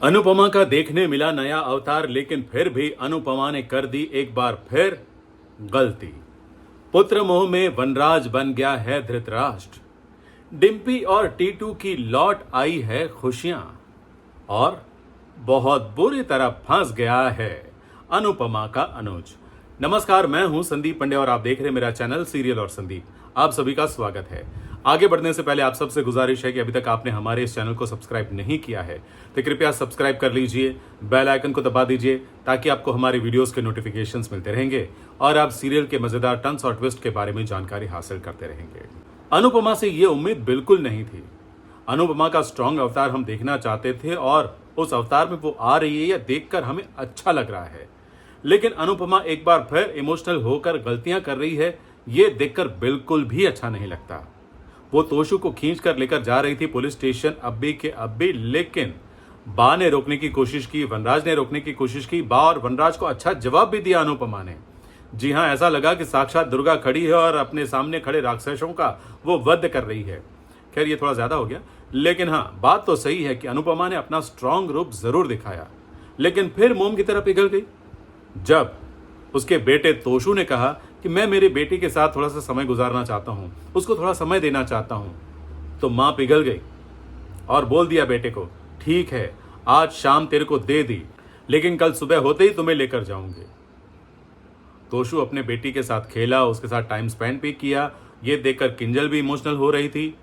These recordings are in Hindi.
अनुपमा का देखने मिला नया अवतार, लेकिन फिर भी अनुपमा ने कर दी एक बार फिर गलती। पुत्र मोह में वनराज बन गया है धृतराष्ट्र। डिम्पी और टीटू की लौट आई है खुशियां और बहुत बुरी तरह फंस गया है अनुपमा का अनुज। नमस्कार, मैं हूं संदीप पंड्या और आप देख रहे हैं मेरा चैनल सीरियल और संदीप। आप सभी का स्वागत है। आगे बढ़ने से पहले आप सबसे गुजारिश है कि अभी तक आपने हमारे इस चैनल को सब्सक्राइब नहीं किया है तो कृपया सब्सक्राइब कर लीजिए, बेल आइकन को दबा दीजिए ताकि आपको हमारे वीडियोस के नोटिफिकेशंस मिलते रहेंगे और आप सीरियल के मजेदार टर्न्स और ट्विस्ट के बारे में जानकारी हासिल करते रहेंगे। अनुपमा से ये उम्मीद बिल्कुल नहीं थी। अनुपमा का स्ट्रॉन्ग अवतार हम देखना चाहते थे और उस अवतार में वो आ रही है या देखकर हमें अच्छा लग रहा है, लेकिन अनुपमा एक बार फिर इमोशनल होकर गलतियां कर रही है, ये देखकर बिल्कुल भी अच्छा नहीं लगता। वो तोशु को खींच कर लेकर जा रही थी पुलिस स्टेशन अब्बी के अब्बी, लेकिन बा ने रोकने की कोशिश की, वनराज ने रोकने की कोशिश की। बा और वनराज को अच्छा जवाब भी दिया अनुपमा ने। जी हाँ, ऐसा लगा कि साक्षात दुर्गा खड़ी है और अपने सामने खड़े राक्षसों का वो वध कर रही है। खैर, ये थोड़ा ज्यादा हो गया, लेकिन हाँ, बात तो सही है कि अनुपमा ने अपना स्ट्रॉन्ग रूप जरूर दिखाया, लेकिन फिर मोम की तरह पिघल गई जब उसके बेटे तोशु ने कहा कि मैं मेरे बेटी के साथ थोड़ा सा समय गुजारना चाहता हूं, उसको थोड़ा समय देना चाहता हूं। तो मां पिघल गई और बोल दिया बेटे को, ठीक है, आज शाम तेरे को दे दी, लेकिन कल सुबह होते ही तुम्हें लेकर जाऊंगे। तोशु अपने बेटी के साथ खेला, उसके साथ टाइम स्पेंड भी किया। ये देखकर किंजल भी इमोशनल हो रही थी,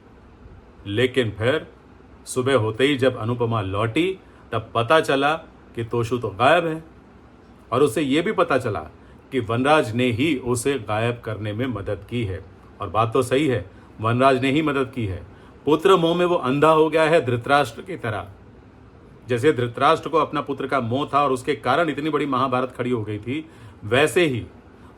लेकिन फिर सुबह होते ही जब अनुपमा लौटी तब पता चला कि तोशु तो गायब है और उसे यह भी पता चला कि वनराज ने ही उसे गायब करने में मदद की है। और बात तो सही है, वनराज ने ही मदद की है। पुत्र मोह में वो अंधा हो गया है धृतराष्ट्र की तरह। जैसे धृतराष्ट्र को अपना पुत्र का मोह था और उसके कारण इतनी बड़ी महाभारत खड़ी हो गई थी, वैसे ही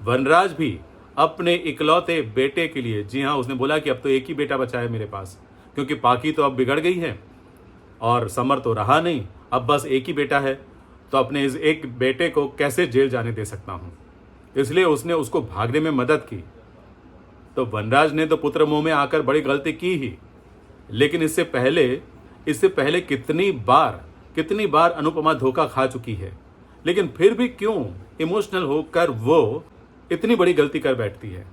वनराज भी अपने इकलौते बेटे के लिए, जी हाँ, उसने बोला कि अब तो एक ही बेटा बचा है मेरे पास, क्योंकि पाकी तो अब बिगड़ गई है और समर तो रहा नहीं, अब बस एक ही बेटा है, तो अपने इस एक बेटे को कैसे जेल जाने दे सकता हूं। इसलिए उसने उसको भागने में मदद की। तो वनराज ने तो पुत्र मोह में आकर बड़ी गलती की ही, लेकिन इससे पहले कितनी बार अनुपमा धोखा खा चुकी है, लेकिन फिर भी क्यों इमोशनल होकर वो इतनी बड़ी गलती कर बैठती है।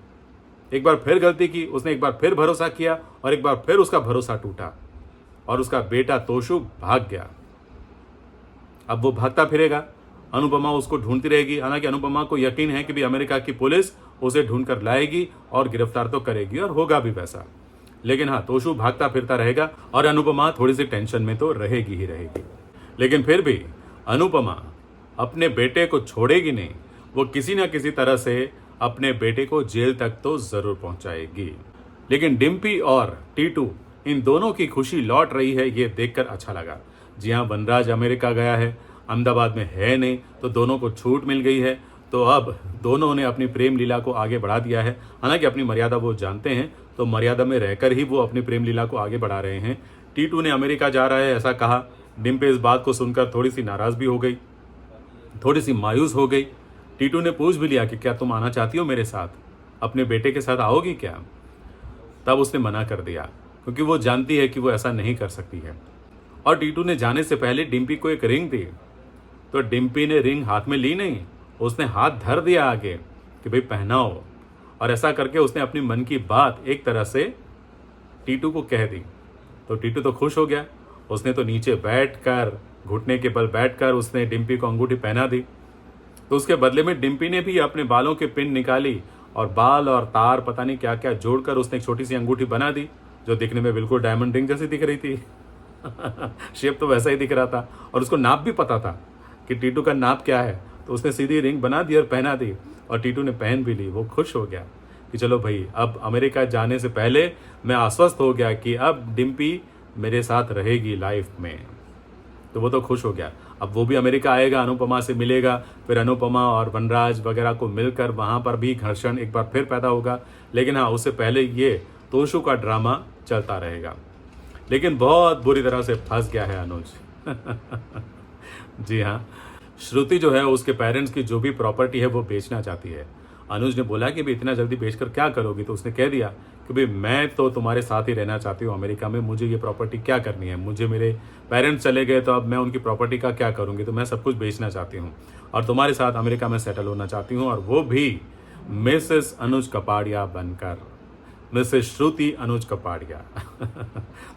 एक बार फिर गलती की उसने, एक बार फिर भरोसा किया और एक बार फिर उसका भरोसा टूटा और उसका बेटा तोशु भाग गया। अब वो भागता फिरेगा, अनुपमा उसको ढूंढती रहेगी। हालांकि अनुपमा को यकीन है कि भी अमेरिका की पुलिस उसे ढूंढ कर लाएगी और गिरफ्तार तो करेगी और होगा भी वैसा, लेकिन हाँ, तोशु भागता फिरता रहेगा और अनुपमा थोड़ी सी टेंशन में तो रहेगी ही रहेगी। लेकिन फिर भी अनुपमा अपने बेटे को छोड़ेगी नहीं, वो किसी न किसी तरह से अपने बेटे को जेल तक तो जरूर पहुंचाएगी। लेकिन डिम्पी और टीटू, इन दोनों की खुशी लौट रही है, ये देखकर अच्छा लगा। जी हाँ, वनराज अमेरिका गया है, अहमदाबाद में है नहीं, तो दोनों को छूट मिल गई है, तो अब दोनों ने अपनी प्रेम लीला को आगे बढ़ा दिया है। हालांकि अपनी मर्यादा वो जानते हैं, तो मर्यादा में रहकर ही वो अपनी प्रेम लीला को आगे बढ़ा रहे हैं। टीटू ने अमेरिका जा रहा है ऐसा कहा। डिम्पी इस बात को सुनकर थोड़ी सी नाराज भी हो गई, थोड़ी सी मायूस हो गई। टीटू ने पूछ भी लिया कि क्या तुम आना चाहती हो मेरे साथ, अपने बेटे के साथ आओगी क्या? तब उसने मना कर दिया, क्योंकि वो जानती है कि वो ऐसा नहीं कर सकती है। और टीटू ने जाने से पहले डिम्पी को एक रिंग दी, तो डिम्पी ने रिंग हाथ में ली नहीं, उसने हाथ धर दिया आगे कि भाई पहनाओ, और ऐसा करके उसने अपनी मन की बात एक तरह से टीटू को कह दी। तो टीटू तो खुश हो गया, उसने तो नीचे बैठकर, घुटने के बल बैठकर उसने डिम्पी को अंगूठी पहना दी। तो उसके बदले में डिम्पी ने भी अपने बालों के पिन निकाली और बाल और तार पता नहीं क्या क्या जोड़कर उसने एक छोटी सी अंगूठी बना दी, जो दिखने में बिल्कुल डायमंड रिंग जैसी दिख रही थी। शेप तो वैसा ही दिख रहा था और उसको नाप भी पता था कि टीटू का नाप क्या है, तो उसने सीधी रिंग बना दी और पहना दी, और टीटू ने पहन भी ली। वो खुश हो गया कि चलो भाई, अब अमेरिका जाने से पहले मैं आश्वस्त हो गया कि अब डिम्पी मेरे साथ रहेगी लाइफ में, तो वो तो खुश हो गया। अब वो भी अमेरिका आएगा, अनुपमा से मिलेगा, फिर अनुपमा और वनराज वगैरह को मिलकर वहाँ पर भी घर्षण एक बार फिर पैदा होगा। लेकिन हाँ, उससे पहले ये तोशु का ड्रामा चलता रहेगा। लेकिन बहुत बुरी तरह से फंस गया है अनुज। जी हाँ, श्रुति जो है उसके पेरेंट्स की जो भी प्रॉपर्टी है वो बेचना चाहती है। अनुज ने बोला कि भी इतना जल्दी बेचकर क्या करोगी, तो उसने कह दिया कि भाई मैं तो तुम्हारे साथ ही रहना चाहती हूँ अमेरिका में, मुझे ये प्रॉपर्टी क्या करनी है, मुझे मेरे पेरेंट्स चले गए तो अब मैं उनकी प्रॉपर्टी का क्या करूँगी, तो मैं सब कुछ बेचना चाहती हूँ और तुम्हारे साथ अमेरिका में सेटल होना चाहती हूँ, और वो भी मिसेस अनुज कपाड़िया बनकर, मिसेस श्रुति अनुज कपाड़िया।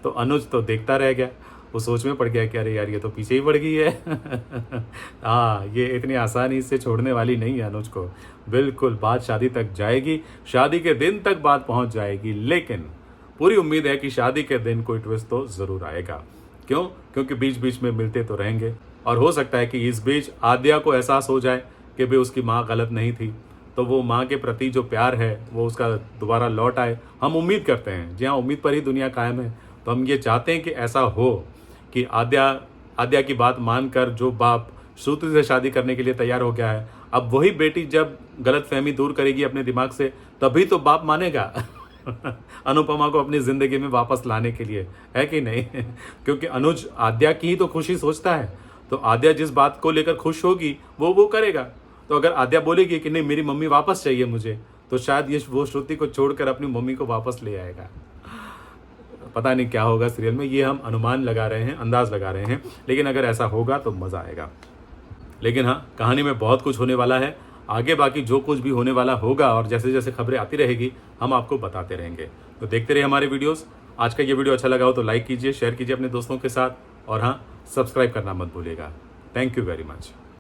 तो अनुज तो देखता रह गया, वो सोच में पड़ गया कि अरे यार ये तो पीछे ही पड़ गई है। हाँ, ये इतनी आसानी से छोड़ने वाली नहीं है अनुज को, बिल्कुल बात शादी तक जाएगी, शादी के दिन तक बात पहुंच जाएगी, लेकिन पूरी उम्मीद है कि शादी के दिन कोई ट्विस्ट तो ज़रूर आएगा। क्यों? क्योंकि बीच बीच में मिलते तो रहेंगे, और हो सकता है कि इस बीच आद्या को एहसास हो जाए कि भाई उसकी माँ गलत नहीं थी, तो वो माँ के प्रति जो प्यार है वो उसका दोबारा लौट आए। हम उम्मीद करते हैं, जी हाँ, उम्मीद पर ही दुनिया कायम है। तो हम ये चाहते हैं कि ऐसा हो कि आद्या की बात मानकर जो बाप श्रुति से शादी करने के लिए तैयार हो गया है, अब वही बेटी जब गलतफहमी दूर करेगी अपने दिमाग से, तभी तो बाप मानेगा अनुपमा को अपनी ज़िंदगी में वापस लाने के लिए, है कि नहीं? क्योंकि अनुज आद्या की ही तो खुशी सोचता है, तो आद्या जिस बात को लेकर खुश होगी वो करेगा। तो अगर आद्या बोलेगी कि नहीं मेरी मम्मी वापस चाहिए मुझे, तो शायद ये वो श्रुति को छोड़कर अपनी मम्मी को वापस ले आएगा। पता नहीं क्या होगा सीरियल में, ये हम अनुमान लगा रहे हैं, अंदाज लगा रहे हैं, लेकिन अगर ऐसा होगा तो मज़ा आएगा। लेकिन हाँ, कहानी में बहुत कुछ होने वाला है आगे, बाकी जो कुछ भी होने वाला होगा और जैसे जैसे खबरें आती रहेगी हम आपको बताते रहेंगे। तो देखते रहिए हमारे वीडियोस। आज का ये वीडियो अच्छा लगा हो तो लाइक कीजिए, शेयर कीजिए अपने दोस्तों के साथ, और हाँ, सब्सक्राइब करना मत भूलिएगा। Thank you very much.